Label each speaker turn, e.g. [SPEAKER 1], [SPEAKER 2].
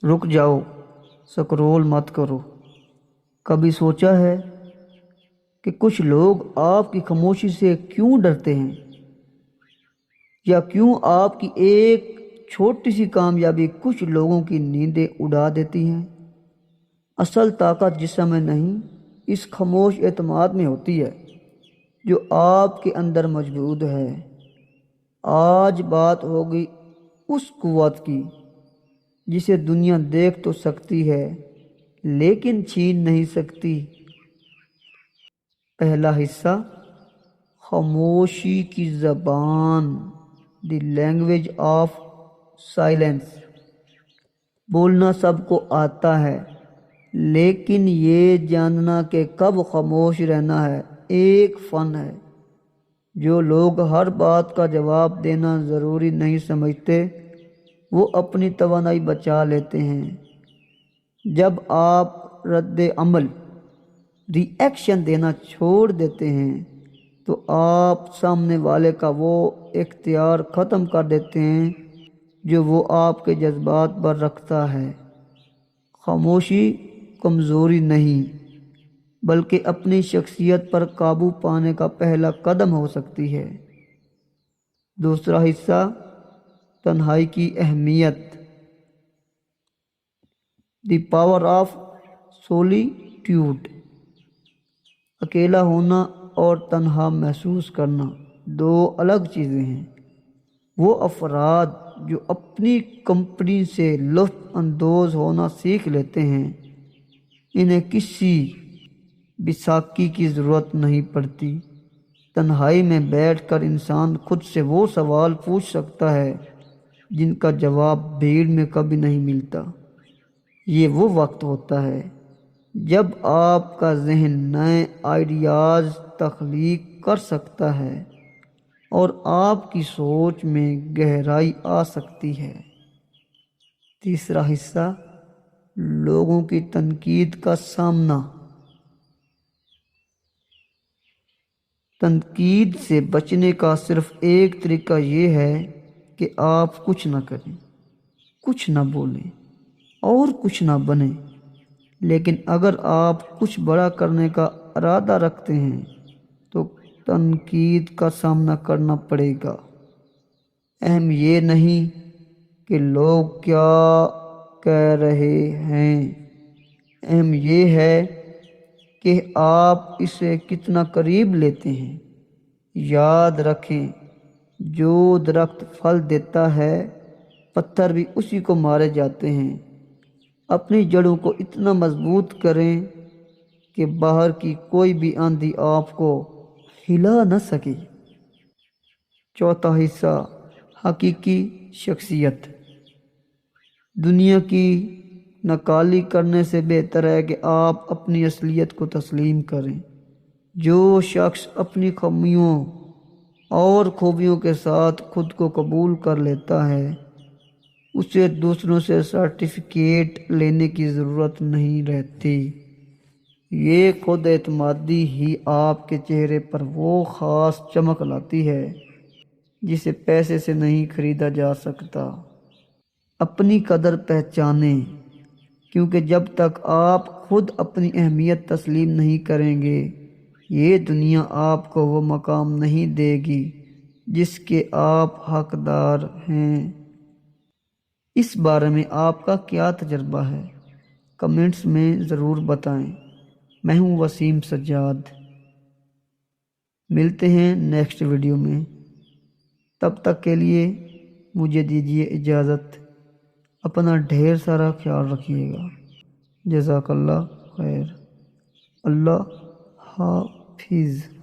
[SPEAKER 1] رک جاؤ، سکرول مت کرو۔ کبھی سوچا ہے کہ کچھ لوگ آپ کی خاموشی سے کیوں ڈرتے ہیں؟ یا کیوں آپ کی ایک چھوٹی سی کامیابی کچھ لوگوں کی نیندیں اڑا دیتی ہیں؟ اصل طاقت جسم میں نہیں، اس خاموش اعتماد میں ہوتی ہے جو آپ کے اندر موجود ہے۔ آج بات ہوگی اس قوت کی جسے دنیا دیکھ تو سکتی ہے لیکن چھین نہیں سکتی۔ پہلا حصہ، خاموشی کی زبان، دی لینگویج آف سائلنس۔ بولنا سب کو آتا ہے، لیکن یہ جاننا کہ کب خاموش رہنا ہے ایک فن ہے۔ جو لوگ ہر بات کا جواب دینا ضروری نہیں سمجھتے وہ اپنی توانائی بچا لیتے ہیں۔ جب آپ رد عمل، ری ایکشن دینا چھوڑ دیتے ہیں تو آپ سامنے والے کا وہ اختیار ختم کر دیتے ہیں جو وہ آپ کے جذبات پر رکھتا ہے۔ خاموشی کمزوری نہیں بلکہ اپنی شخصیت پر قابو پانے کا پہلا قدم ہو سکتی ہے۔ دوسرا حصہ، تنہائی کی اہمیت، دی پاور آف سولیٹیوڈ۔ اکیلا ہونا اور تنہا محسوس کرنا دو الگ چیزیں ہیں۔ وہ افراد جو اپنی کمپنی سے لطف اندوز ہونا سیکھ لیتے ہیں انہیں کسی بیساکھی کی ضرورت نہیں پڑتی۔ تنہائی میں بیٹھ کر انسان خود سے وہ سوال پوچھ سکتا ہے جن کا جواب بھیڑ میں کبھی نہیں ملتا۔ یہ وہ وقت ہوتا ہے جب آپ کا ذہن نئے آئیڈیاز تخلیق کر سکتا ہے اور آپ کی سوچ میں گہرائی آ سکتی ہے۔ تیسرا حصہ، لوگوں کی تنقید کا سامنا۔ تنقید سے بچنے کا صرف ایک طریقہ یہ ہے کہ آپ کچھ نہ کریں، کچھ نہ بولیں اور کچھ نہ بنیں۔ لیکن اگر آپ کچھ بڑا کرنے کا ارادہ رکھتے ہیں تو تنقید کا سامنا کرنا پڑے گا۔ اہم یہ نہیں کہ لوگ کیا کہہ رہے ہیں، اہم یہ ہے کہ آپ اسے کتنا قریب لیتے ہیں۔ یاد رکھیں، جو درخت پھل دیتا ہے پتھر بھی اسی کو مارے جاتے ہیں۔ اپنی جڑوں کو اتنا مضبوط کریں کہ باہر کی کوئی بھی آندھی آپ کو ہلا نہ سکے۔ چوتھا حصہ، حقیقی شخصیت۔ دنیا کی نقالی کرنے سے بہتر ہے کہ آپ اپنی اصلیت کو تسلیم کریں۔ جو شخص اپنی خامیوں اور خوبیوں کے ساتھ خود کو قبول کر لیتا ہے اسے دوسروں سے سرٹیفکیٹ لینے کی ضرورت نہیں رہتی۔ یہ خود اعتمادی ہی آپ کے چہرے پر وہ خاص چمک لاتی ہے جسے پیسے سے نہیں خریدا جا سکتا۔ اپنی قدر پہچانیں، کیونکہ جب تک آپ خود اپنی اہمیت تسلیم نہیں کریں گے یہ دنیا آپ کو وہ مقام نہیں دے گی جس کے آپ حقدار ہیں۔ اس بارے میں آپ کا کیا تجربہ ہے؟ کمنٹس میں ضرور بتائیں۔ میں ہوں وسیم سجاد، ملتے ہیں نیکسٹ ویڈیو میں۔ تب تک کے لیے مجھے دیجیے اجازت۔ اپنا ڈھیر سارا خیال رکھیے گا۔ جزاک اللہ خیر۔ اللہ حافظ۔